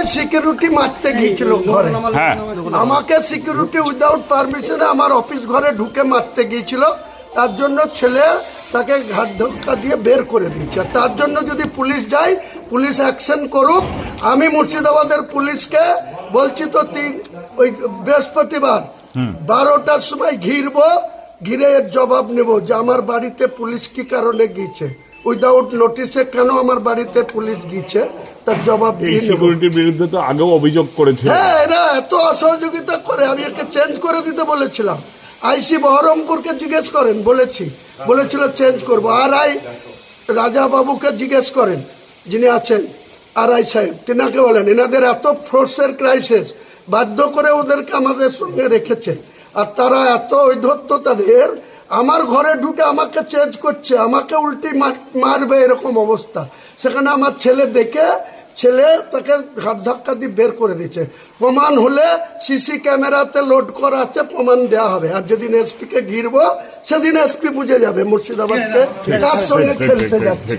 ওই সিকিউরিটি মারতে গিয়েছিল ঘরে, আমাকে সিকিউরিটি উইদাউট পারমিশনে আমার অফিস ঘরে ঢুকে মারতে গিয়েছিল। তার জন্য ছেলে তাকে ঘাট ধাক্কা দিয়ে বের করে দিয়েছে। তার জন্য যদি পুলিশ যায়, পুলিশ অ্যাকশন করুক। আমি মুর্শিদাবাদের পুলিশকে বলছি তো ওই বৃহস্পতিবার 12টার সময় ঘিরে এর জবাব নেব যে আমার বাড়িতে পুলিশ কি কারণে গিয়েছে, উইদাউট নোটিশে কেন আমার বাড়িতে পুলিশ গিয়েছে, তার জবাব দিয়ে নেব। সিকিউরিটির বিরুদ্ধে তো আগেও অভিযোগ করেছে। হ্যাঁ, এরা এত অসহযোগিতা করে। আমি একে চেঞ্জ করে দিতে বলেছিলাম। আইসি বহরমপুরকে জিজ্ঞেস করেন, বলেছিল চেঞ্জ করবো। RI রাজা বাবুকে জিজ্ঞেস করেন, যিনি আছেন RI সাহেব, তিনাকে বলেন এনাদের এত ফোর্সের ক্রাইসিস, বাধ্য করে ওদেরকে আমাদের সঙ্গে রেখেছে। আর তারা এত ঔদ্ধত্য তাদের, আমার ঘরে ঢুকে আমাকে চেঞ্জ করছে, আমাকে উল্টি মারবে এরকম অবস্থা। সেখানে আমার ছেলে তাকে ঘাট ধাক্কা দিয়ে বের করে দিচ্ছে। প্রমাণ হলে সিসি ক্যামেরাতে লোড করা আছে, প্রমাণ দেওয়া হবে। আর যেদিন SP কে ঘিরবো সেদিন SP বুঝে যাবে মুর্শিদাবাদকে কার সঙ্গে খেলতে যাচ্ছে।